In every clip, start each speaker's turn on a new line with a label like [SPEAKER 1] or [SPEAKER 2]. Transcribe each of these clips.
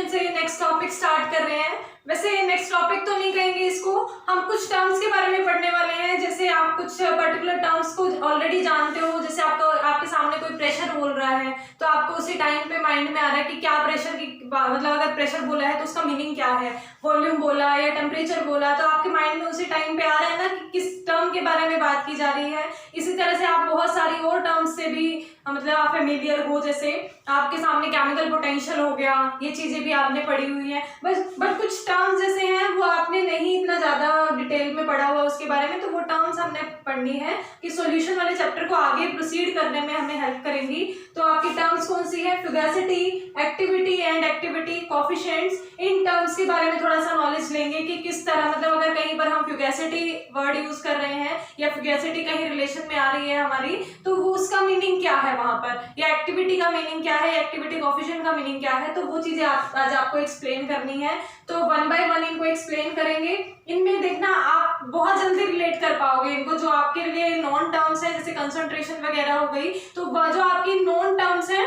[SPEAKER 1] Session से next topic start कर रहे हैं। वैसे नेक्स्ट टॉपिक तो नहीं कहेंगे इसको, हम कुछ टर्म्स के बारे में पढ़ने वाले हैं। जैसे आप कुछ पर्टिकुलर टर्म्स को ऑलरेडी जानते हो, जैसे आपके सामने कोई प्रेशर बोल रहा है तो आपको उसी टाइम पे माइंड में आ रहा है कि क्या प्रेशर की मतलब अगर प्रेशर बोला है तो उसका मीनिंग क्या है, वॉल्यूम बोला या टेम्परेचर बोला, तो आपके माइंड में उसी टाइम पे आ रहा है ना कि किस टर्म के बारे में बात की जा रही है। इसी तरह से आप बहुत सारी और टर्म्स से भी मतलब आप फेमिलियर हो, जैसे आपके सामने केमिकल पोटेंशियल हो गया, ये चीजें भी आपने पढ़ी हुई है। बट कुछ टर्म्स जैसे हैं वो आपने नहीं इतना ज्यादा डिटेल में पढ़ा हुआ उसके बारे में, तो वो टर्म्स हमने पढ़नी है कि सॉल्यूशन वाले चैप्टर को आगे प्रोसीड करने में हमें हेल्प करेंगी। तो आपकी टर्म्स कौन सी है? Fugacity, activity and activity coefficients. इन टर्म्स के बारे में थोड़ा सा नॉलेज लेंगे कि किस तरह मतलब अगर कहीं पर हम फ्यूगैसिटी वर्ड यूज कर रहे हैं या फ्यूगैसिटी कहीं रिलेशन में आ रही है हमारी, तो वो उसका मीनिंग क्या है वहां पर, या एक्टिविटी का मीनिंग क्या है, एक्टिविटी कोफिशिएंट का मीनिंग क्या है, तो वो चीजें आज आपको एक्सप्लेन करनी है। तो वन बाय वन इनको एक्सप्लेन करेंगे। इनमें देखना आप बहुत जल्दी रिलेट कर पाओगे इनको, जो आपके लिए नॉन टर्म्स है जैसे कंसंट्रेशन वगैरह हो गई, तो जो आपकी नॉन टर्म्स हैं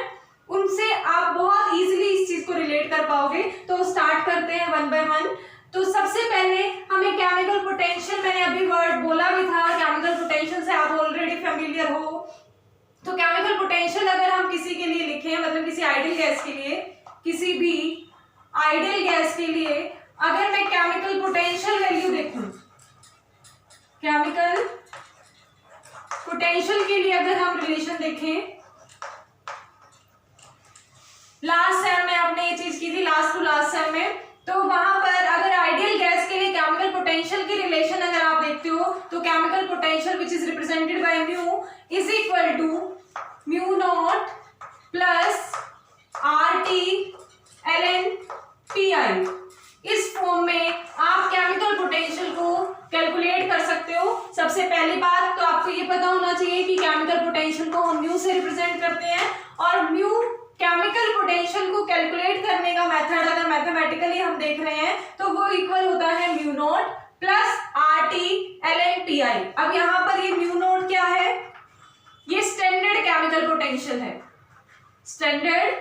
[SPEAKER 1] उनसे आप बहुत इजीली इस चीज को रिलेट कर पाओगे। तो स्टार्ट करते हैं वन बाय वन। तो सबसे पहले हमें केमिकल पोटेंशियल, मैंने अभी वर्ड बोला भी था, केमिकल पोटेंशियल से आप ऑलरेडी फेमिलियर हो। तो केमिकल पोटेंशियल अगर हम किसी के लिए लिखें, मतलब किसी आइडियल गैस के लिए, किसी भी आइडियल गैस के लिए अगर मैं केमिकल पोटेंशियल वैल्यू देखूं, केमिकल पोटेंशियल के लिए अगर हम रिलेशन देखें, लास्ट सेम में आपने ये चीज की थी, लास्ट टू लास्ट सेम में, तो वहां पर अगर आइडियल गैस के लिए केमिकल पोटेंशियल की रिलेशन अगर आप देखते हो तो chemical potential which is represented by mu is equal to mu naught plus R T L N P I. इस फॉर्म में आप केमिकल पोटेंशियल को कैलकुलेट कर सकते हो। सबसे पहली बात तो आपको ये पता होना चाहिए कि केमिकल पोटेंशियल को हम म्यू से रिप्रेजेंट करते हैं, और म्यू केमिकल पोटेंशियल को कैलकुलेट करने का मेथड अगर मैथमेटिकली हम देख रहे हैं तो वो इक्वल होता है mu naught plus R T L N P I. अब यहाँ पर ये म्यू नॉट क्या है? ये स्टैंडर्ड केमिकल पोटेंशियल है, स्टैंडर्ड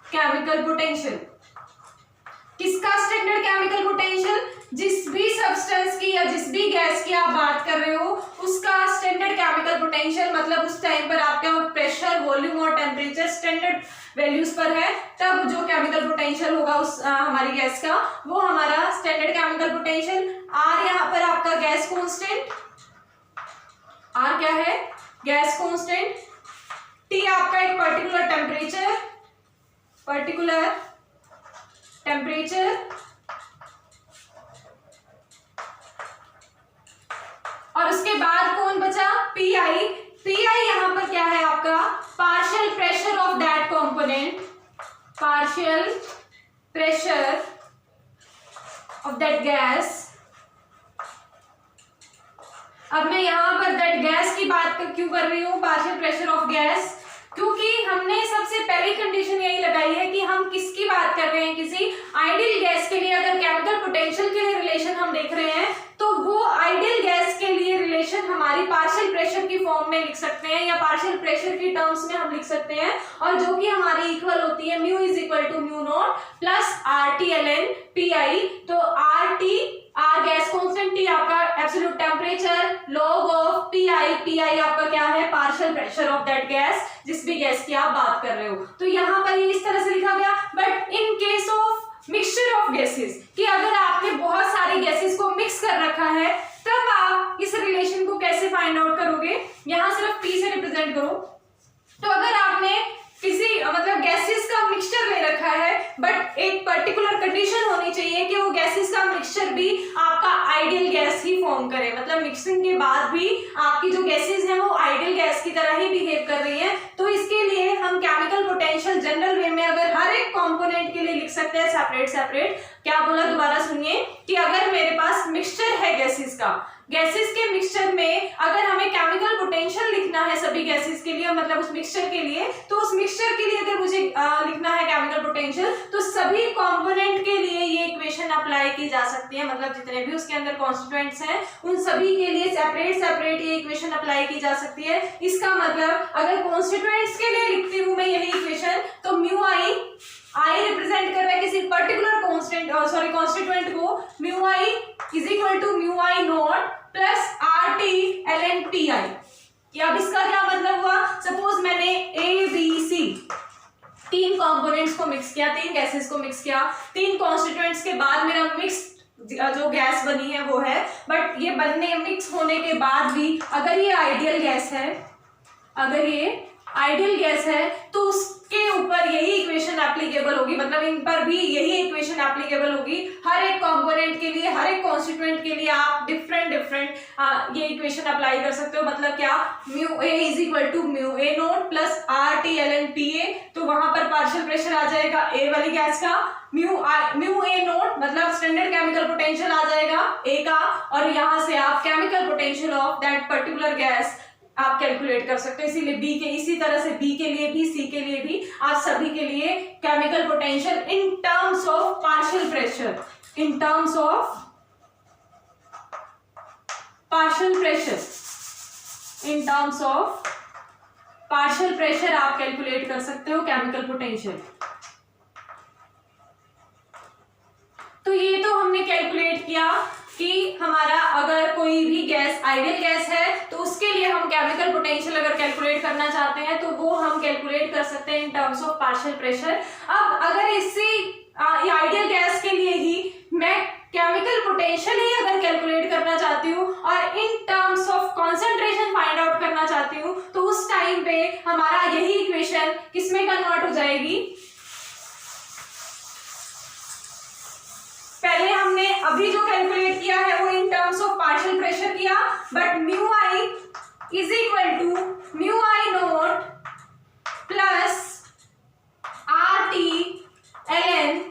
[SPEAKER 1] केमिकल पोटेंशियल। किसका स्टैंडर्ड केमिकल पोटेंशियल? जिस भी सब्सटेंस की या जिस भी गैस की आप बात कर रहे हो उसका स्टैंडर्ड केमिकल पोटेंशियल, मतलब उस टाइम पर आपका प्रेशर, वॉल्यूम और टेम्परेचर स्टैंडर्ड वैल्यूज पर है, तब जो केमिकल पोटेंशियल होगा उस हमारी गैस का, वो हमारा स्टैंडर्ड केमिकल पोटेंशियल। आर यहाँ पर आपका गैस कांस्टेंट, आर क्या है? Gas constant. टी आपका एक पर्टिकुलर टेम्परेचर, पर्टिकुलर टेम्परेचर, और उसके बाद कौन बचा? P I. पी आई यहां पर क्या है आपका? Partial pressure of that component, partial pressure of that gas. अब मैं यहां पर दैट गैस की बात क्यों कर रही हूं, पार्शियल प्रेशर ऑफ गैस? क्योंकि हमने सबसे पहली कंडीशन यही लगाई है कि हम किसकी बात कर रहे हैं, किसी आइडियल गैस के लिए अगर केमिकल पोटेंशियल के लिए रिलेशन हम देख रहे हैं तो वो आइडियल गैस के लिए रिलेशन हमारी पार्शियल प्रेशर की फॉर्म में लिख सकते हैं या पार्शियल प्रेशर की टर्म्स में हम लिख सकते हैं, और जो कि हमारी इक्वल होती है mu is equal to mu naught plus R T L N P I. तो R T, R gas constant, T आपका absolute temperature, log of P I, P I आपका क्या है? Partial pressure of that gas, जिस भी gas की आप बात कर रहे हो। तो यहाँ पर ये इस तरह से लिखा गया। But in case of mixture of gases, कि अगर आपने बहुत सारी गैसेस को मिक्स कर रखा है तब आप इस रिलेशन को कैसे फाइंड आउट करोगे? यहाँ सिर्फ पी से रिप्रेजेंट करो। तो अगर आपने किसी मतलब गैसेस का मिक्सचर ले रखा है, बट एक पर्टिकुलर कंडीशन होनी चाहिए कि वो गैसेस का मिक्सचर भी आपका आइडियल गैस ही फॉर्म करे, मतलब मिक्सिंग के बाद भी आपकी जो गैसेस हैं वो आइडियल गैस की तरह ही बिहेव कर रही है। तो इसके लिए हम केमिकल पोटेंशियल जनरल वे में अगर हर एक कंपोनेंट के लिए लिख सकते हैं सेपरेट सेपरेट। क्या बोला? दोबारा सुनिए कि अगर मेरे पास मिक्सचर है गैसेस का, गैसेस के मिक्सचर में अगर हमें केमिकल पोटेंशियल लिखना है सभी गैसेस के लिए, मतलब उस मिक्सचर के लिए, तो उस मिक्सचर के लिए अगर मुझे लिखना है केमिकल पोटेंशियल तो सभी कंपोनेंट के लिए ये इक्वेशन अप्लाई की जा सकती है, मतलब जितने भी उसके अंदर कॉन्स्टिट्यूएंट्स हैं उन सभी के लिए सेपरेट सेपरेट ये इक्वेशन अप्लाई की जा सकती है। इसका मतलब अगर कॉन्स्टिट्यूएंट्स के लिए लिखती हूं मैं यही इक्वेशन तो म्यू आई, आई रिप्रेजेंट कर रहा है किसी I is equal to mu I naught plus R T L N P I. अब इसका क्या मतलब हुआ, सपोज मैंने ए बी सी तीन कंपोनेंट्स को मिक्स किया, तीन गैसेस को मिक्स किया, तीन कॉन्स्टिट्यूएंट्स के बाद मेरा मिक्स जो गैस बनी है वो है, बट ये बनने मिक्स होने के बाद भी अगर ये आइडियल गैस है, अगर ये आइडियल गैस है तो उसके ऊपर यही इक्वेशन एप्लीकेबल होगी, मतलब इन पर भी यही इक्वेशन एप्लीकेबल होगी। हर एक कंपोनेंट के लिए, हर एक कॉन्स्टिट्यूएंट के लिए आप डिफरेंट ये इक्वेशन अप्लाई कर सकते हो। मतलब क्या, mu A is equal to mu A naught plus R T L N P A, तो वहां पर पार्शियल प्रेशर आ जाएगा ए वाली गैस का, म्यू ए नोट मतलब स्टैंडर्ड केमिकल पोटेंशियल आ जाएगा ए का, और यहाँ से आप chemical potential of that particular gas आप कैलकुलेट कर सकते हो। इसीलिए बी के, इसी तरह से बी के लिए भी, सी के लिए भी, आप सभी के लिए chemical potential in terms of partial pressure, in terms of partial pressure, in terms of partial pressure आप कैलकुलेट कर सकते हो केमिकल पोटेंशियल। तो ये तो हमने कैलकुलेट किया कि हमारा अगर कोई भी गैस आइडियल गैस है तो उसके लिए हम केमिकल पोटेंशियल अगर कैलकुलेट करना चाहते हैं तो वो हम कैलकुलेट कर सकते हैं इन टर्म्स ऑफ पार्शियल प्रेशर। अब अगर इसी आइडियल गैस के लिए ही मैं केमिकल पोटेंशियल ही अगर कैलकुलेट करना चाहती हूँ और इन terms of concentration find out करना चाहती हूँ, तो उस टाइम पे हमारा यही इक्वेशन किसमें कन्वर्ट हो जाएगी, पहले हमने अभी जो कैलकुलेट किया है वो in terms of partial pressure किया, but mu I is equal to mu I naught plus R T L N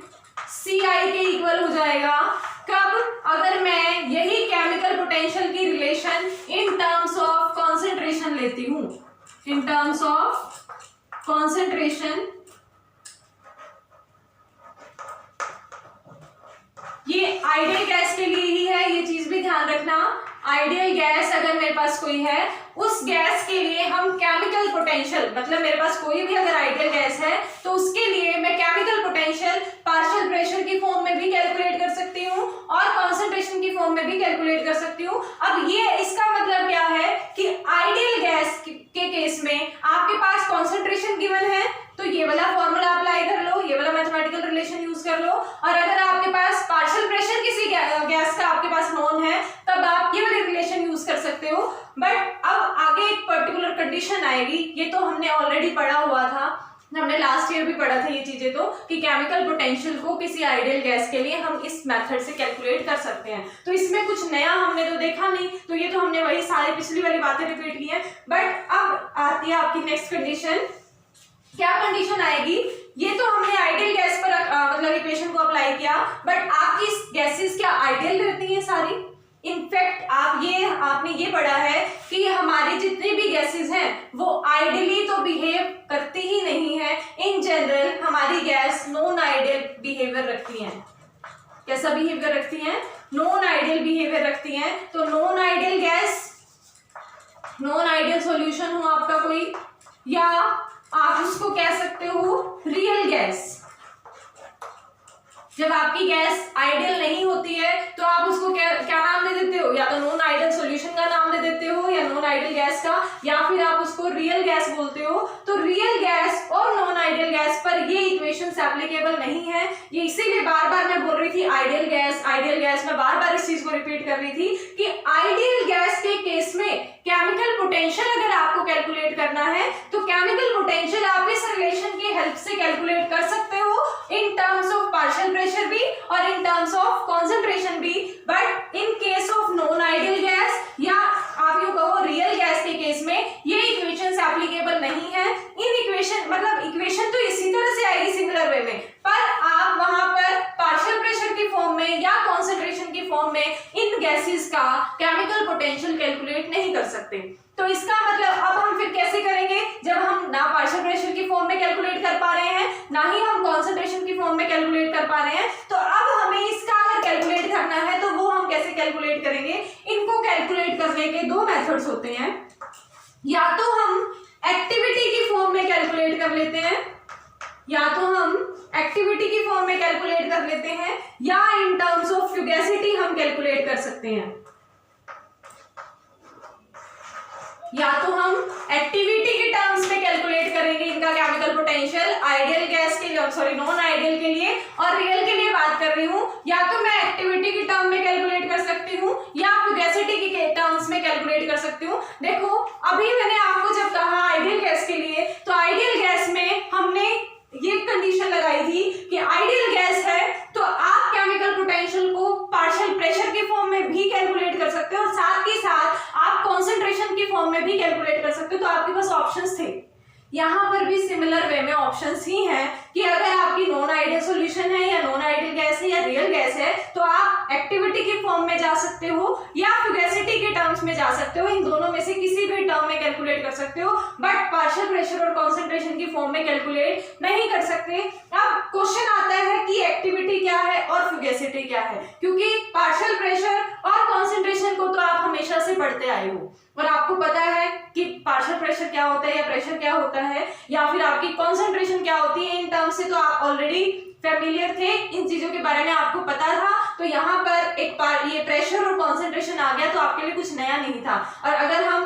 [SPEAKER 1] C I के इक्वल हो जाएगा। कब, अगर मैं यही केमिकल पोटेंशियल की relation in terms of concentration लेती हूं, इन टर्म्स ऑफ कॉन्सेंट्रेशन। ये आइडियल गैस के लिए ही है, ये चीज भी ध्यान रखना। आइडियल गैस अगर मेरे पास कोई है, उस गैस के लिए हम केमिकल पोटेंशियल, मतलब मेरे पास कोई भी अगर आइडियल गैस है तो उसके लिए मैं केमिकल पोटेंशियल पार्शियल प्रेशर की फॉर्म में भी कैलकुलेट कर सकती हूँ और कॉन्सेंट्रेशन की फॉर्म में भी कैलकुलेट कर सकती हूँ। अब ये इसका मतलब क्या है कि आइडियल गैस के केस में आपके पास कॉन्सेंट्रेशन गिवन है तो ये वाला फॉर्मूला अप्लाई कर लो, ये वाला मैथमेटिकल रिलेशन यूज कर लो, और अगर आपके पास पार्शियल प्रेशर किसी गैस का आपके पास नोन है तब आप ये वाले रिलेशन यूज कर सकते हो। बट अब आगे एक पर्टिकुलर कंडीशन आएगी, ये तो हमने ऑलरेडी पढ़ा हुआ था, हमने लास्ट ईयर भी पढ़ा था ये चीजें, तो कि केमिकल पोटेंशियल को किसी आइडियल गैस के लिए हम इस मेथड से कैलकुलेट कर सकते हैं। तो इसमें कुछ नया हमने तो देखा नहीं, तो ये तो हमने वही सारी पिछली वाली बातें रिपीट की हैं। बट अब आती है आपकी नेक्स्ट कंडीशन। क्या कंडीशन आएगी, ये तो हमने आइडियल गैस पर मतलब इक्वेशन को अप्लाई किया, बट आपकी गैसेस क्या आइडियल रहती हैं सारी? इनफैक्ट आपने ये पढ़ा है कि हमारी जितनी भी गैसेस हैं वो आइडियली तो बिहेव करती ही नहीं है। इन जनरल हमारी गैस नॉन आइडियल बिहेवियर रखती हैं। कैसा बिहेवियर रखती हैं? नॉन आइडियल बिहेवियर रखती हैं। तो non ideal gas, non ideal solution हो आपका कोई, या आप उसको कह सकते हो रियल गैस। जब आपकी गैस आइडियल नहीं होती है तो आप उसको क्या नाम दे देते हो, या तो नॉन आइडियल सॉल्यूशन का नाम दे देते हो या नॉन आइडियल गैस का, या फिर आप उसको रियल गैस बोलते हो। तो रियल गैस और नॉन आइडियल गैस पर ये इक्वेशंस एप्लीकेबल नहीं है। ये इसीलिए बार बार मैं बोल रही थी आइडियल गैस, मैं बार बार इस चीज को रिपीट कर रही थी कि आइडियल गैस के केस में केमिकल पोटेंशियल अगर आपको कैलकुलेट करना है तो केमिकल पोटेंशियल आप इस रिलेशन की हेल्प से कैलकुलेट कर सकते हो इन टर्म्स ऑफ पार्शियल प्रेशर भी और इन टर्म्स ऑफ कॉन्सेंट्रेशन भी। But in case of non ideal gas या आप यूं कहो रियल गैस के केस में ये इक्वेशंस एप्लीकेबल नहीं है। इन इक्वेशन मतलब इक्वेशन तो इसी तरह से आएगी सिमिलर वे में, पर आप वहां पर पार्शियल प्रेशर की फॉर्म में या कॉन्सेंट्रेशन की फॉर्म में इन गैसेस का केमिकल पोटेंशियल कैलकुलेट नहीं कर सकते। तो इसका मतलब अब हम फिर कैसे करेंगे, जब हम ना पार्शियल प्रेशर की फॉर्म में कैलकुलेट कर पा रहे हैं ना ही हम कॉन्सेंट्रेशन की फॉर्म में कैलकुलेट कर पा रहे हैं, तो अब हमें इसका अगर कैलकुलेट करना है तो वो हम कैसे कैलकुलेट करेंगे। इनको कैलकुलेट करने के दो मेथड्स होते हैं, या तो हम एक्टिविटी की फॉर्म में कैलकुलेट कर लेते हैं, या तो हम एक्टिविटी की फॉर्म में कैलकुलेट कर लेते हैं या इन टर्म्स ऑफ फ्यूगेसिटी हम कैलकुलेट कर सकते हैं। या तो हम एक्टिविटी के टर्म्स में कैलकुलेट करेंगे इनका केमिकल पोटेंशियल, आइडियल गैस के लिए, सॉरी नॉन आइडियल के लिए, और रियल के लिए बात कर रही हूँ। या तो मैं एक्टिविटी के टर्म में कैलकुलेट कर सकती हूँ या फ्यूगेसिटी के टर्म्स में कैलकुलेट कर सकती हूँ। देखो अभी मैंने आपको जब कहा आइडियल गैस के लिए, तो आइडियल गैस में हमने ये कंडीशन लगाई थी कि आइडियल गैस है तो आप केमिकल पोटेंशियल को पार्शियल प्रेशर के फॉर्म में भी कैलकुलेट कर सकते हो और साथ ही साथ आप कॉन्सेंट्रेशन की फॉर्म में भी कैलकुलेट कर सकते हो। तो आपके पास ऑप्शंस थे। यहाँ पर भी सिमिलर वे में ऑप्शंस ही हैं कि अगर आपकी नॉन आइडियल सॉल्यूशन है या नॉन आइडियल गैस है या रियल गैस है तो आप एक्टिविटी के फॉर्म में जा सकते हो या फ्यूगेसिटी के टर्म्स में जा सकते हो। इन दोनों में से किसी भी टर्म में कैलकुलेट कर सकते हो, बट पार्शियल प्रेशर और कॉन्सेंट्रेशन की फॉर्म में कैलकुलेट नहीं कर सकते। अब क्वेश्चन आता है कि एक्टिविटी क्या है और फ्यूगेसिटी क्या है, क्योंकि पार्शियल प्रेशर और कॉन्सेंट्रेशन को तो आप हमेशा से पढ़ते आए हो और आपको पता है कि पार्शियल प्रेशर क्या होता है या प्रेशर क्या होता है या फिर आपकी कॉन्सेंट्रेशन क्या होती है। इन टर्म्स से तो आप ऑलरेडी फेमिलियर थे, इन चीजों के बारे में आपको पता था। तो यहाँ पर एक बार ये प्रेशर और कॉन्सेंट्रेशन आ गया तो आपके लिए कुछ नया नहीं था। और अगर हम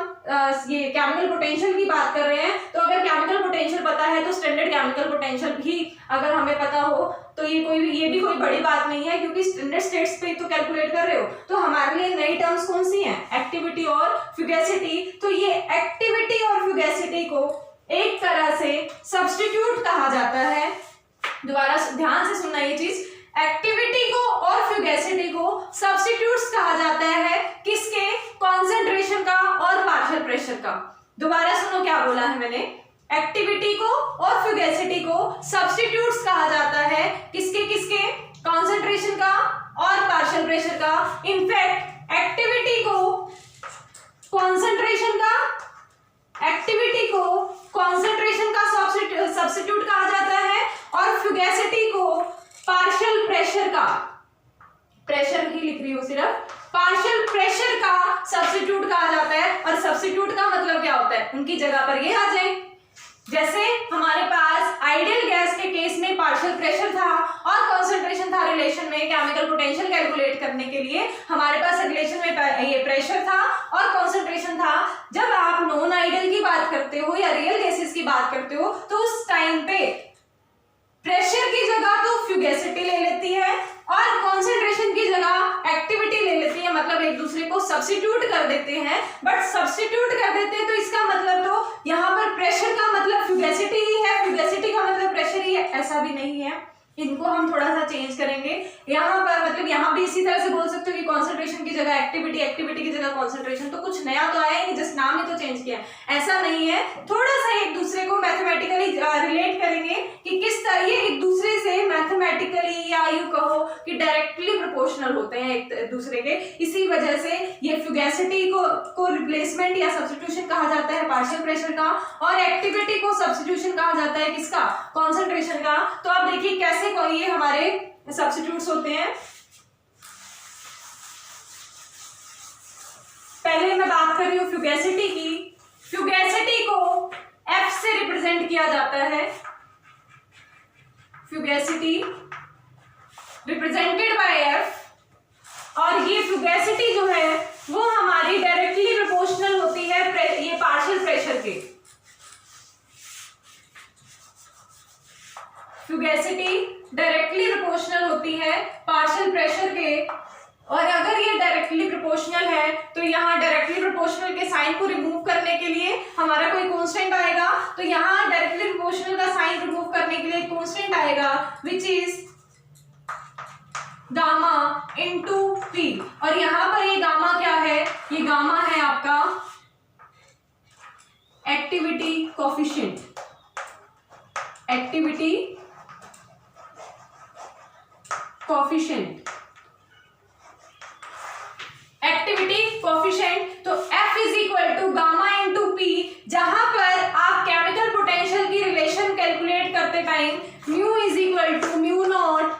[SPEAKER 1] ये केमिकल पोटेंशियल की बात कर रहे हैं तो अगर केमिकल पोटेंशियल पता है तो स्टैंडर्ड केमिकल पोटेंशियल भी अगर हमें पता हो तो ये भी कोई बड़ी बात नहीं है, क्योंकि स्टैंडर्ड स्टेट्स पे तो कैलकुलेट कर रहे हो। तो हमारे लिए नई टर्म्स कौन सी हैं? एक्टिविटी और फ्यूगेसिटी। तो ये एक्टिविटी और फ्यूगेसिटी को एक तरह से सब्स्टिट्यूट कहा जाता है। दोबारा ध्यान से सुनना ये चीज, एक्टिविटी को और फ्यूगेसिटी को सब्स्टिट्यूट्स कहा जाता है किसके? कॉन्सेंट्रेशन का और पार्शियल प्रेशर का। दोबारा सुनो क्या बोला है मैंने, एक्टिविटी को और फ्यूगेसिटी को सब्स्टिट्यूट्स कहा जाता है किसके किसके? कॉन्सेंट्रेशन का और पार्शियल प्रेशर का। इनफैक्ट एक्टिविटी को कॉन्सेंट्रेशन का, एक्टिविटी को कॉन्सेंट्रेशन का सब्स्टिट्यूट कहा जाता है और फ्यूगेसिटी को पार्शियल प्रेशर का, प्रेशर ही लिख रही हूं सिर्फ, पार्शियल प्रेशर का सब्स्टिट्यूट कहा जाता है। और सब्स्टिट्यूट का मतलब क्या होता है? उनकी जगह पर ये आ जाए। जैसे हमारे पास आइडियल गैस के केस में पार्शियल प्रेशर था और कॉन्सेंट्रेशन था रिलेशन में, केमिकल पोटेंशियल कैलकुलेट करने के लिए हमारे पास रिलेशन में ये प्रेशर था और कॉन्सेंट्रेशन था। जब आप नॉन आइडियल की बात करते हो या रियल गैसेस की बात करते हो तो उस टाइम पे प्रेशर की जगह तो फ्यूगेसिटी ले लेती है और कॉन्सेंट्रेशन की जगह एक्टिविटी ले लेती है, मतलब एक दूसरे को सब्स्टिट्यूट कर देते हैं। बट सब्स्टिट्यूट कर देते हैं तो इसका मतलब तो यहाँ पर प्रेशर का मतलब फ्यूगेसिटी ही है, फ्यूगेसिटी का मतलब प्रेशर ही है, ऐसा भी नहीं है। इनको हम थोड़ा सा चेंज करेंगे। यहाँ पर मतलब यहाँ भी इसी तरह से बोल सकते हो कि कॉन्सेंट्रेशन की जगह एक्टिविटी, एक्टिविटी की जगह कॉन्सेंट्रेशन। तो कुछ नया तो आया ही, जस्ट नाम ही तो चेंज किया, ऐसा नहीं है। थोड़ा सा एक दूसरे को मैथमेटिकली रिलेट करेंगे कि किस तरह ये एक दूसरे से मैथमेटिकली या यूं कहो कि डायरेक्टली प्रोपोर्शनल होते हैं एक दूसरे के। इसी वजह से ये फ्यूगेसिटी को रिप्लेसमेंट या सब्स्टिट्यूशन कहा जाता है पार्शियल प्रेशर का, और एक्टिविटी को सब्स्टिट्यूशन कहा जाता है किसका? कॉन्सेंट्रेशन का। तो आप देखिए कैसे ये हमारे सब्स्टिट्यूट्स होते हैं। पहले मैं बात कर रही हूं फ्यूगेसिटी की। फ्यूगेसिटी को F से रिप्रेजेंट किया जाता है, फ्यूगेसिटी रिप्रेजेंटेड बाय F। और ये फ्यूगेसिटी जो है वो हमारी डायरेक्टली प्रोपोर्शनल होती है ये पार्शियल प्रेशर के। फ्यूगेसिटी डायरेक्टली प्रोपोर्शनल होती है पार्शियल प्रेशर के। और अगर ये डायरेक्टली प्रोपोर्शनल है तो यहाँ डायरेक्टली प्रोपोर्शनल के साइन को रिमूव करने के लिए हमारा कोई कांस्टेंट आएगा। तो यहाँ डायरेक्टली प्रोपोर्शनल का साइन रिमूव करने के लिए कांस्टेंट आएगा which is gamma into P. और यहाँ पर ये गामा क्या है? ये गामा है आपका activity coefficient, activity coefficient, activity coefficient. तो F is equal to gamma into P, जहां पर आप केमिकल पोटेंशियल की रिलेशन कैलकुलेट करते time mu is equal to mu naught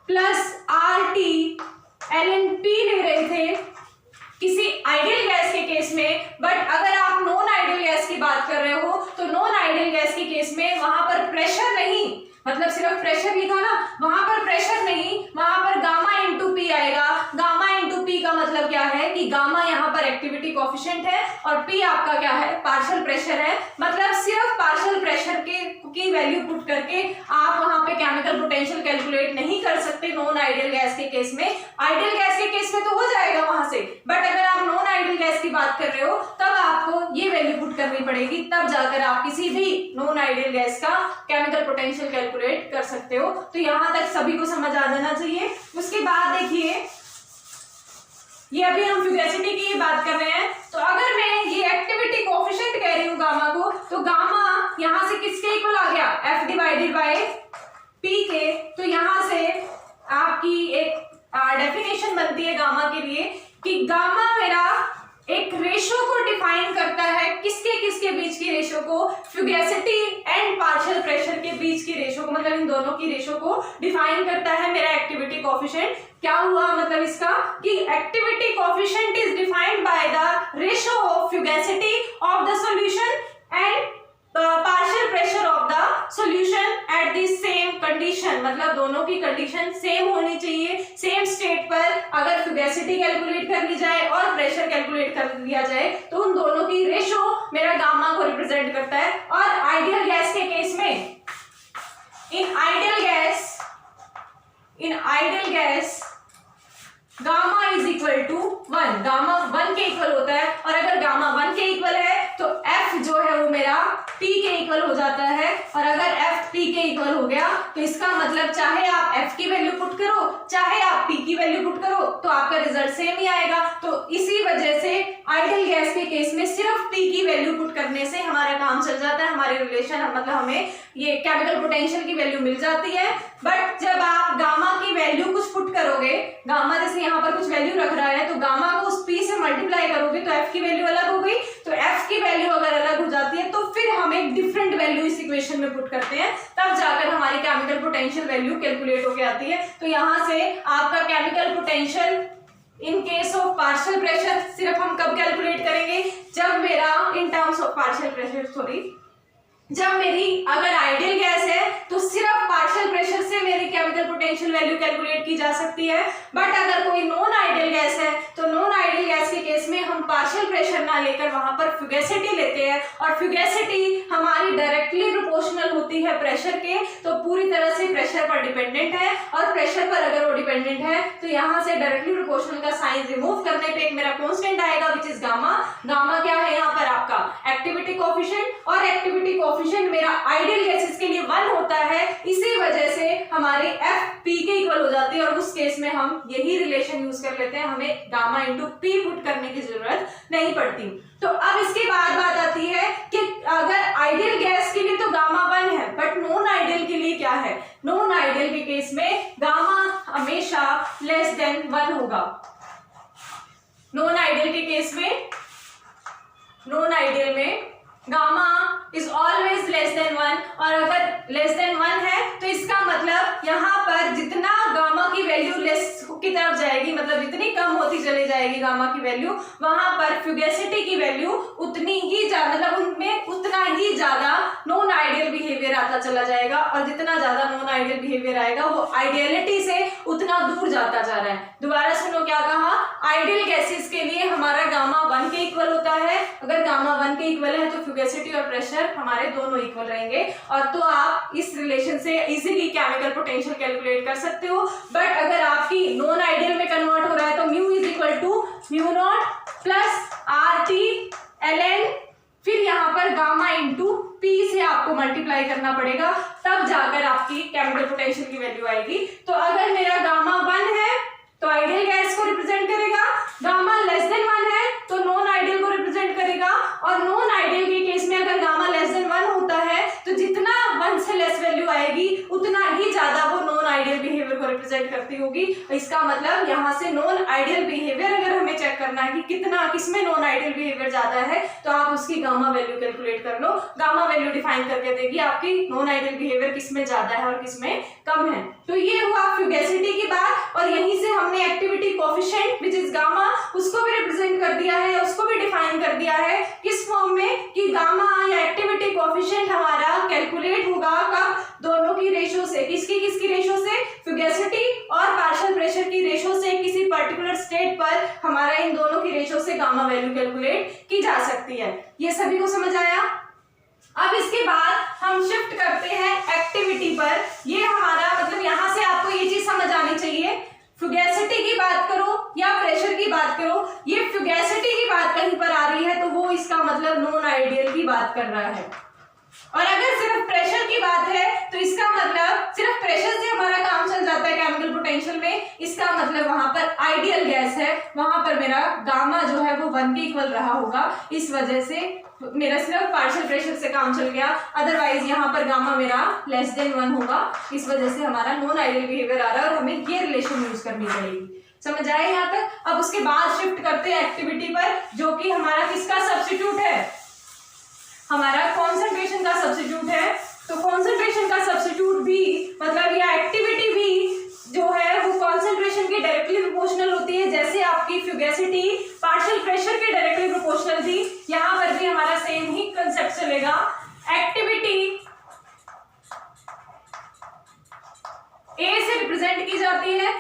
[SPEAKER 1] plus RT ln P ले रहे थे किसी आइडियल गैस के केस में। बट अगर आप नॉन आइडियल गैस की बात कर रहे हो तो नॉन आइडियल गैस के केस में वहां पर प्रेशर नहीं, कोफिशिएंट है और P आपका क्या है, पार्शियल प्रेशर है। मतलब सिर्फ पार्शियल प्रेशर की वैल्यू पुट करके आप वहां पे केमिकल पोटेंशियल कैलकुलेट नहीं कर सकते नॉन आइडियल गैस के केस में। आइडियल गैस के केस में तो हो जाएगा वहां से, बट अगर आप नॉन आइडियल गैस की बात कर रहे हो तब आपको ये वैल्यू पुट करनी पड़ेगी, तब जाकर आप किसी भी नॉन आइडियल गैस का केमिकल पोटेंशियल कैलकुलेट कर सकते हो। तो यहां तक सभी को समझ आ जाना चाहिए। उसके बाद देखिए, ये अभी हम फ्यूगेसिटी की बात कर रहे हैं, तो अगर मैं ये एक्टिविटी कोएफिशिएंट कह रही हूँ गामा को, तो गामा यहां से किसके इक्वल आ गया, F डिवाइडेड बाय P के। तो यहां से आपकी एक डेफिनेशन बनती है गामा के लिए कि गामा मेरा एक रेशो को डिफाइन करता है, किसके किसके बीच की रेशो को, फ्यूगेसिटी एंड पार्शियल प्रेशर के बीच की रेशो को, मतलब इन दोनों की रेशो को डिफाइन करता है मेरा एक्टिविटी कोएफिशिएंट। क्या हुआ मतलब इसका कि activity coefficient is defined by the ratio of fugacity of the solution and partial pressure of the solution at the same condition. मतलब दोनों की कंडीशन सेम होनी चाहिए, सेम स्टेट पर अगर फ्यूगेसिटी कैलकुलेट कर ली जाए और प्रेशर कैलकुलेट कर लिया जाए तो उन दोनों की रेशो मेरा गामा को रिप्रेजेंट करता है। और आइडियल गैस के केस में, in ideal gas gamma is equal to 1, gamma 1 के इक्वल होता है। और अगर गामा 1 के इक्वल है तो F जो है वो मेरा P के इक्वल हो जाता है। और अगर F P के इक्वल हो गया तो इसका मतलब चाहे आप F की वैल्यू पुट करो चाहे आप P की वैल्यू पुट करो तो आपका रिजल्ट सेम ही आएगा। तो इसी वजह से आइडियल गैस के केस में सिर्फ P की वैल्यू पुट करने से हमारा काम चल जाता है, हमारे रिलेशन मतलब हमें ये केमिकल पोटेंशियल की वैल्यू मिल जाती है। बट जब आप गामा की वैल्यू कुछ पुट करोगे, गामा जैसे यहाँ पर कुछ वैल्यू रख रहा है तो गामा को उस P से मल्टीप्लाई करोगे तो F की वैल्यू अलग हो गई। तो F की वैल्यू अगर अलग हो जाती है तो फिर हम एक डिफरेंट वैल्यू इस इक्वेशन में पुट करते हैं, तब जाकर हमारी केमिकल पोटेंशियल वैल्यू कैलकुलेट होके आती है। तो यहाँ से आपका chemical potential in case of partial pressure सिर्फ हम कब कैलकुलेट करेंगे, जब मेरा इन टर्म्स ऑफ पार्शियल प्रेशर जब मेरी अगर आइडियल गैस है तो सिर्फ पार्शियल प्रेशर से मेरी केमिकल पोटेंशियल वैल्यू कैलकुलेट की जा सकती है। बट अगर कोई नॉन आइडियल गैस है तो नॉन आइडियल गैस के केस में हम पार्शियल प्रेशर ना लेकर वहां पर फ्यूगेसिटी लेते हैं, और फ्यूगेसिटी हमारी डायरेक्टली प्रोपोर्शनल होती है प्रेशर के, तो पूरी तरह से प्रेशर पर डिपेंडेंट है। और प्रेशर पर अगर वो डिपेंडेंट है तो यहाँ से डायरेक्टली प्रोपोर्शनल का साइन रिमूव करने पे एक मेरा कांस्टेंट आएगा विच इज गामा। गामा क्या है यहाँ पर आपका एक्टिविटी कोएफिशिएंट, और एक्टिविटी कोएफिशिएंट मेरा आइडियल गैसेस के लिए 1 होता है। इसी वजह से हमारे F P के इक्वल हो जाती है, और उस केस में हम यही रिलेशन यूज कर लेते हैं, हमें गामा इंटू P पुट करने की जरूरत नहीं पड़ती। तो अब इसके बाद बात आती है कि अगर आइडियल गैस के लिए तो गामा 1 है, बट नॉन आइडियल के लिए क्या है। नॉन आइडियल के केस में गामा हमेशा लेस देन 1 होगा। नॉन आइडियल के केस में, नॉन आइडियल में gamma is always less than 1, और अगर लेस देन 1 है तो इसका मतलब यहाँ पर जितना गामा की वैल्यू लेस की तरफ जाएगी, मतलब जितनी कम होती चली जाएगी गामा की वैल्यू, वहां पर फ्यूगेसिटी की वैल्यू उतनी ही ज्यादा, मतलब उनमें उतना ही ज्यादा नॉन आइडियल बिहेवियर आता चला जाएगा, और जितना ज्यादा नॉन आइडियल बिहेवियर आएगा वो आइडियलिटी से उतना दूर जाता जा रहा है। दोबारा सुनो क्या कहा, आइडियल गैसेस के लिए हमारा गामा 1 के इक्वल होता है। अगर गामा 1 के इक्वल है तो फ्यूगेसिटी और प्रेशर हमारे दोनों इक्वल रहेंगे, और तो आप इस रिलेशन से इजीली केमिकल पोटेंशियल कैलकुलेट कर सकते हो। बट अगर आपकी नॉन आइडियल में कन्वर्ट हो रहा है तो mu is equal to mu naught plus RT ln, फिर यहाँ पर गामा इंटू P से आपको मल्टीप्लाई करना पड़ेगा, तब जाकर आपकी केमिकल पोटेंशियल की वैल्यू आएगी। तो अगर मेरा गामा 1 है तो आइडियल गैस को रिप्रेजेंट करेगा, गामा लेस देन 1 है तो नॉन आइडियल को रिप्रेजेंट करेगा, और नॉन आइडियल के केस में अगर गामा लेस देन 1 होता है तो जितना 1 से लेस वैल्यू आएगी उतना ही ज्यादा वो नॉन आइडियल बिहेवियर को रिप्रेजेंट करती होगी। इसका मतलब यहाँ से नॉन आइडियल बिहेवियर अगर हमें चेक करना है कि कितना किसमें नॉन आइडियल बिहेवियर ज्यादा है, तो आप उसकी गामा वैल्यू कैलकुलेट कर लो। गामा वैल्यू डिफाइन करके देगी आपकी नॉन आइडियल बिहेवियर किसमें ज्यादा है और किसमें कम है। तो ये हुआ फ्यूगेसिटी की बात, और यहीं से हमने activity coefficient which is gamma उसको भी रिप्रेजेंट कर दिया है, उसको भी डिफाइन कर दिया है किस फॉर्म में कि गामा या एक्टिविटी कोएफिशिएंट हमारा कैलकुलेट होगा कब, दोनों की रेशो से। किसकी रेशो से, फ्यूगेसिटी और पार्शियल प्रेशर की रेशो से किसी पर्टिकुलर स्टेट पर पर हमारा इन दोनों की रेशो से गामा वैल्यू कैलकुलेट की जा सकती है। ये सभी को समझ आया? अब इसके बाद हम शिफ्ट करते हैं एक्टिविटी पर। ये हमारा मतलब यहाँ से आपको ये चीज समझ आनी चाहिए, फ्यूगेसिटी की बात करो या प्रेशर की बात करो, ये फ्यूगेसिटी की बात कहीं पर आ रही है तो वो इसका मतलब नॉन आइडियल की बात कर रहा है, और अगर सिर्फ प्रेशर की बात है तो इसका मतलब सिर्फ प्रेशर से हमारा काम चल जाता है केमिकल पोटेंशियल में, इसका मतलब वहां पर आइडियल गैस है, वहां पर मेरा गामा जो है वो 1 के इक्वल रहा होगा, इस वजह से मेरा सिर्फ पार्शियल प्रेशर से काम चल गया, अदरवाइज यहाँ पर गामा मेरा लेस देन 1 होगा, इस वजह से हमारा नॉन आइडियल बिहेवियर आ रहा है और हमें ये रिलेशन यूज करनी पड़ेगी। समझ आए यहाँ तक? अब उसके बाद शिफ्ट करते हैं एक्टिविटी पर, जो कि हमारा किसका सब्स्टिट्यूट है? हमारा कॉन्सेंट्रेशन का सब्स्टिट्यूट है। तो कॉन्सेंट्रेशन का सब्स्टिट्यूट भी मतलब या एक्टिविटी भी जो है वो कॉन्सेंट्रेशन के डायरेक्टली प्रोपोर्शनल होती है, जैसे आपकी फ्यूगेसिटी पार्शियल प्रेशर के डायरेक्टली प्रोपोर्शनल थी, यहाँ पर भी हमारा सेम ही कंसेप्ट चलेगा। एक्टिविटी ए से रिप्रेजेंट की जाती है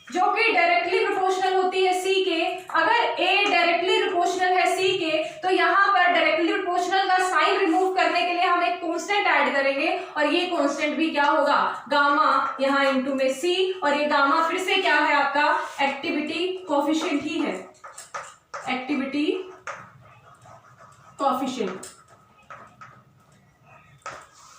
[SPEAKER 1] जो कि डायरेक्टली प्रोपोर्शनल होती है सी के। अगर ए डायरेक्टली प्रोपोर्शनल है सी के तो यहाँ पर डायरेक्टली प्रोपोर्शनल का साइन रिमूव करने के लिए हम एक कांस्टेंट ऐड करेंगे, और ये कांस्टेंट भी क्या होगा? गामा, यहाँ इनटू में सी, और ये गामा फिर से क्या है? आपका एक्टिविटी कोएफिशिएंट ही है, एक्टिविटी कोएफिशिएंट।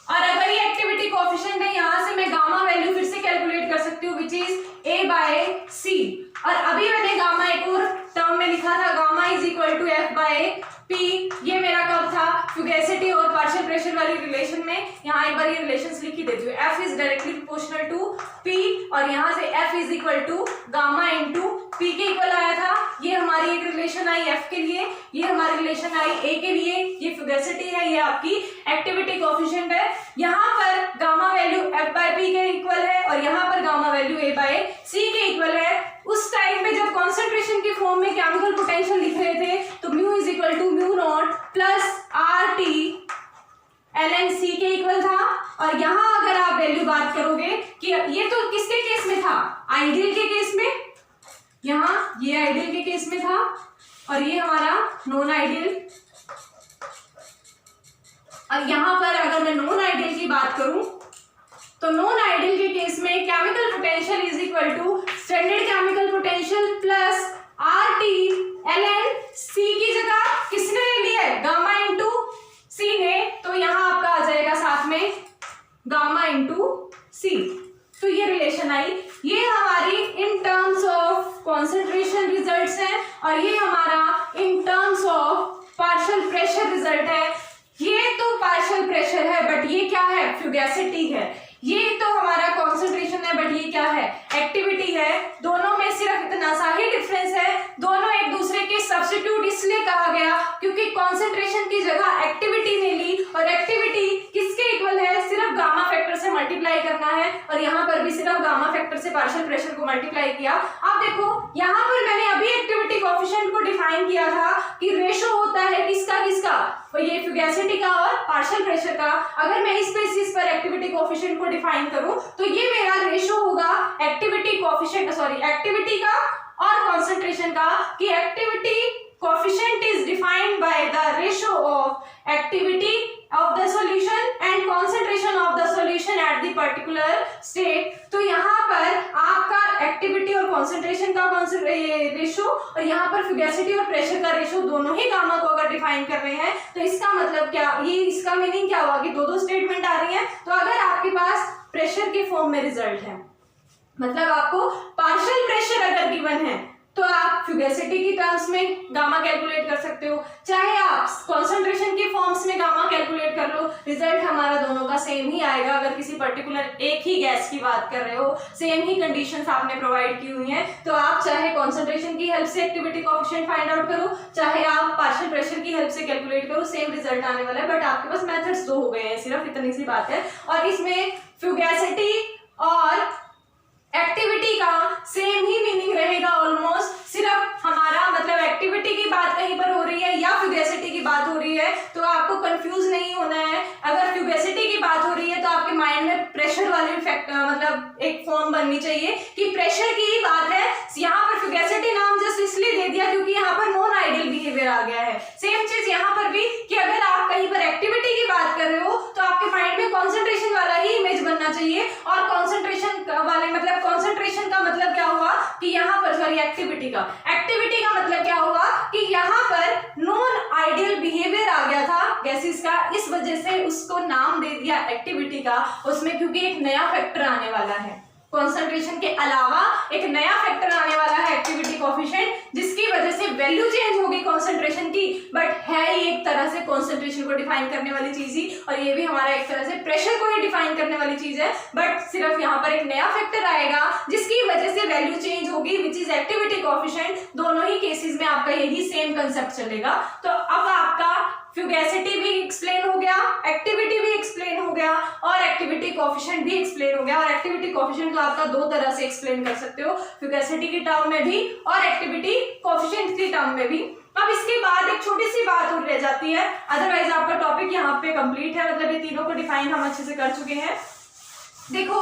[SPEAKER 1] और अगर ये एक्टिविटी कोएफिशिएंट है, यहां से मैं गामा वैल्यू फिर से कैलकुलेट कर सकती हूँ, विच इज A बाय सी। और अभी मैंने गामा एक और टर्म में लिखा था, gamma is equal to F by P. ये मेरा कब था? फ्यूगेसिटी और पार्शियल प्रेशर वाली रिलेशन में। यहाँ एक बार ये रिलेशंस लिख ही देती हूँ, F is directly proportional to P, और यहाँ से F is equal to gamma into P के इक्वल आया था। ये हमारी एक रिलेशन आई F के लिए, ये हमारी रिलेशन आई A के लिए, ये फ्यूगेसिटी है, ये आपकी एक्टिविटी कोएफिशिएंट है। यहाँ पर gamma value F by P के इक्वल है और यहाँ पर gamma value A by C के इक्वल है। उस टाइम पे जब कॉन्सेंट्रेशन की फॉर्म में केमिकल पोटेंशियल लिख रहे थे तो mu is equal to mu naught plus R T ln C के इक्वल था। और यहाँ अगर आप वैल्यू बात करोगे कि ये तो किसके केस में था? आइडियल के केस में, यहाँ ये आइडियल के केस में था और ये हमारा नॉन आइडियल। और यहाँ पर अगर मैं नॉन आइडियल की बात करूं तो नॉन आइडियल के केस में chemical potential is equal to standard chemical potential plus R T ln C की जगह किसने ले लिया है? गामा इंटू C ने, तो यहाँ आपका आ जाएगा साथ में गामा इंटू C। तो ये रिलेशन आई, ये हमारी इन टर्म्स ऑफ कॉन्सेंट्रेशन रिजल्ट्स हैं और ये हमारा इन terms of partial pressure result है। ये तो पार्शियल प्रेशर है बट ये क्या है? फ्यूगेसिटी है। ये तो हमारा कॉन्सेंट्रेशन है बट ये क्या है? एक्टिविटी है। दोनों में सिर्फ इतना सा ही डिफरेंस है, दोनों एक दूसरे के सब्स्टिट्यूट इसलिए कहा गया क्योंकि कॉन्सेंट्रेशन की जगह एक्टिविटी ने ली और एक्टिविटी किसके इक्वल है? सिर्फ गामा फैक्टर से मल्टीप्लाई करना है और यहाँ पर भी सिर्फ गामा फैक्टर से पार्शियल प्रेशर को मल्टीप्लाई किया। अब देखो यहाँ पर मैंने अभी एक्टिविटी कोएफिशिएंट को डिफाइन किया था कि रेशो होता है किसका किसका? तो ये फ्यूगेसिटी का और पार्शियल प्रेशर का। अगर मैं इस बेसिस पर एक्टिविटी कोएफिशिएंट को डिफाइन करूं तो ये मेरा रेशो होगा एक्टिविटी कोएफिशिएंट एक्टिविटी का और कॉन्सेंट्रेशन का, कि activity coefficient is defined by the ratio of activity of the solution and concentration of the solution at the particular state. तो यहाँ पर आपका एक्टिविटी और कॉन्सेंट्रेशन का रेशो और यहाँ पर फ्यूगेसिटी और प्रेशर का रेशो दोनों ही गामा को अगर डिफाइन कर रहे हैं तो इसका मतलब क्या? ये इसका मीनिंग क्या हुआ कि दो स्टेटमेंट आ रही है। तो अगर आपके पास प्रेशर के फॉर्म में रिजल्ट है, मतलब आपको पार्शियल प्रेशर अगर गिवन है तो आप फ्यूगेसिटी की टर्म्स में गामा कैलकुलेट कर सकते हो, चाहे आप कॉन्सेंट्रेशन के फॉर्म्स में गामा कैलकुलेट कर लो, रिजल्ट हमारा दोनों का सेम ही आएगा। अगर किसी पर्टिकुलर एक ही गैस की बात कर रहे हो, सेम ही कंडीशंस आपने प्रोवाइड की हुई हैं, तो आप चाहे कॉन्सेंट्रेशन की हेल्प से एक्टिविटी कोएफिशिएंट फाइंड आउट करो, चाहे आप पार्शियल प्रेशर की हेल्प से कैलकुलेट करो, सेम रिजल्ट आने वाला है। बट आपके पास मेथड्स दो हो गए हैं, सिर्फ इतनी सी बात है। और इसमें फ्यूगेसिटी और एक्टिविटी का सेम ही मीनिंग रहेगा ऑलमोस्ट, सिर्फ हमारा मतलब एक्टिविटी की बात कहीं पर हो रही है या फ्यूगेसिटी की बात हो रही है तो आपको कंफ्यूज नहीं होना है। अगर फ्यूगेसिटी की बात हो रही है तो आपके माइंड में प्रेशर वाली मतलब एक फॉर्म बननी चाहिए कि प्रेशर की ही बात है। यहाँ पर फ्यूगैसिटी नाम जस्ट इसलिए दे दिया क्योंकि यहाँ पर नॉन आइडियल बिहेवियर आ गया है। सेम चीज यहाँ पर भी कि अगर आप कहीं पर एक्टिविटी की बात कर रहे हो तो आपके माइंड में कॉन्सेंट्रेशन वाला ही इमेज बनना चाहिए, और कॉन्सेंट्रेशन वाले मतलब कॉन्सेंट्रेशन का मतलब क्या हुआ कि यहाँ पर सॉरी एक्टिविटी का मतलब क्या हुआ कि यहाँ पर नॉन आइडियल बिहेवियर आ गया था गैसेस का, इस वजह से उसको नाम दे दिया एक्टिविटी का। उसमें क्योंकि एक नया फैक्टर आने वाला है, कॉन्सेंट्रेशन के अलावा एक नया फैक्टर आने वाला है एक्टिविटी कोएफिशिएंट, जिसकी वजह से वैल्यू चेंज होगी कॉन्सेंट्रेशन की, बट है ही एक तरह से कॉन्सेंट्रेशन को डिफाइन करने वाली चीज ही, और ये भी हमारा एक तरह से प्रेशर को ही डिफाइन करने वाली चीज है, बट सिर्फ यहाँ पर एक नया फैक्टर आएगा जिसकी वजह से वैल्यू चेंज होगी विच इज एक्टिविटी कोएफिशिएंट। दोनों ही केसेस में आपका यही सेम कंसेप्ट चलेगा। तो अब आपका फ्यूगैसिटी भी एक्सप्लेन हो गया, एक्टिविटी भी एक्सप्लेन हो गया, और एक्टिविटी कोएफिशिएंट भी एक्सप्लेन हो गया। और एक्टिविटी कोएफिशिएंट तो आपका दो तरह से एक्सप्लेन कर सकते हो, फ्यूगैसिटी की टर्म में भी और एक्टिविटी कोएफिशिएंट की टर्म में भी। अब इसके बाद एक छोटी सी बात और रह जाती है, अदरवाइज आपका टॉपिक यहाँ पे कंप्लीट है, मतलब ये तीनों को डिफाइन हम अच्छे से कर चुके हैं। देखो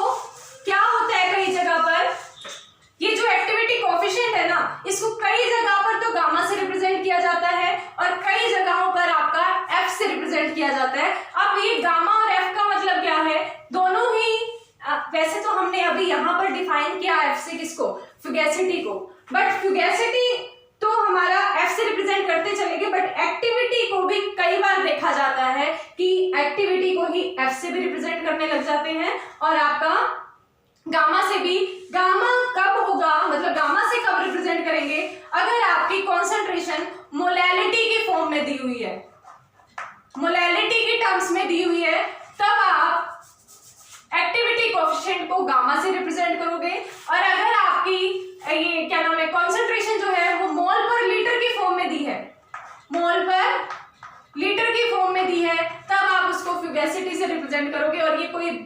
[SPEAKER 1] क्या होता है कई जगह पर, ये जो एक्टिविटी कोएफिशिएंट है ना, इसको कई जगह पर तो गामा से रिप्रेजेंट किया जाता है और कई जगहों पर आपका एफ से रिप्रेजेंट किया जाता है। अब ये गामा और एफ का मतलब क्या है, दोनों ही वैसे तो हमने अभी यहाँ पर डिफाइन किया एफ से किसको, फ्यूगैसिटी को, बट फ्यूगैसिटी तो हमारा एफ से रिप्रेजेंट करते चलेंगे, बट एक्टिविटी को भी कई बार देखा जाता है कि एक्टिविटी को ही एफ से भी रिप्रेजेंट करने लग जाते हैं, और आपका गामा से भी। गामा कब होगा, मतलब गामा से कब रिप्रेजेंट करेंगे, अगर आपकी कॉन्सेंट्रेशन मोलैलिटी की फॉर्म में दी हुई है, मोलैलिटी की टर्म्स में दी हुई है, तब आप एक्टिविटी कोएफिशिएंट को गामा से रिप्रेजेंट करोगे। और अगर आपकी ये क्या नाम है कॉन्सेंट्रेशन जो है वो मोल पर लीटर की फॉर्म में दी है, मोल पर लीटर की फॉर्म में दी है, तब आप उसको फ्यूगैसिटी से रिप्रेजेंट करोगे। और ये कोई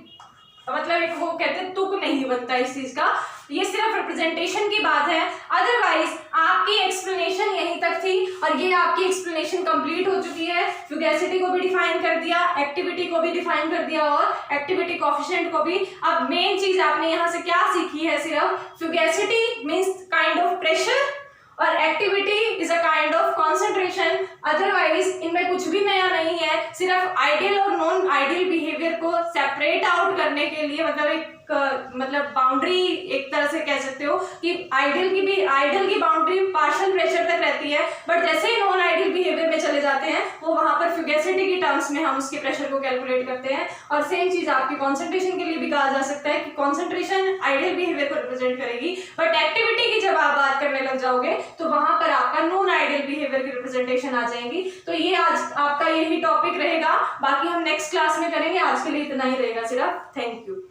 [SPEAKER 1] मतलब एक वो कहते हैं तुक नहीं बनता इस चीज का, ये सिर्फ रिप्रेजेंटेशन की बात है। अदरवाइज आपकी एक्सप्लेनेशन यहीं तक थी, और ये आपकी एक्सप्लेनेशन कंप्लीट हो चुकी है। फ्यूगैसिटी को भी डिफाइन कर दिया, एक्टिविटी को भी डिफाइन कर दिया, और एक्टिविटी कोएफिशिएंट को भी। अब मेन चीज आपने यहाँ से क्या सीखी है, सिर्फ फ्यूगैसिटी मीन्स काइंड ऑफ प्रेशर और activity is a kind of concentration. Otherwise इनमें कुछ भी नया नहीं है, सिर्फ आइडियल और नॉन आइडियल बिहेवियर को सेपरेट आउट करने के लिए, मतलब एक मतलब बाउंड्री एक तरह से कह सकते हो कि आइडियल की बाउंड्री पार्शियल प्रेशर तक रहती है, बट जैसे ही नॉन आइडियल बिहेवियर में चले जाते हैं वो वहां पर फ्यूगैसिटी की टर्म्स में हम उसके प्रेशर को कैलकुलेट करते हैं। और सेम चीज आपकी कॉन्सेंट्रेशन के लिए भी कहा जा सकता है कि कॉन्सेंट्रेशन आइडियल बिहेवियर को रिप्रेजेंट करेगी, बट एक्टिविटी की जब आप बात करने लग जाओगे तो वहां पर आपका नॉन आइडियल बिहेवियर की रिप्रेजेंटेशन आ जाएगी। तो ये आज आपका यही टॉपिक रहेगा, बाकी हम नेक्स्ट क्लास में करेंगे। आज के लिए इतना ही रहेगा सिर्फ। Thank you.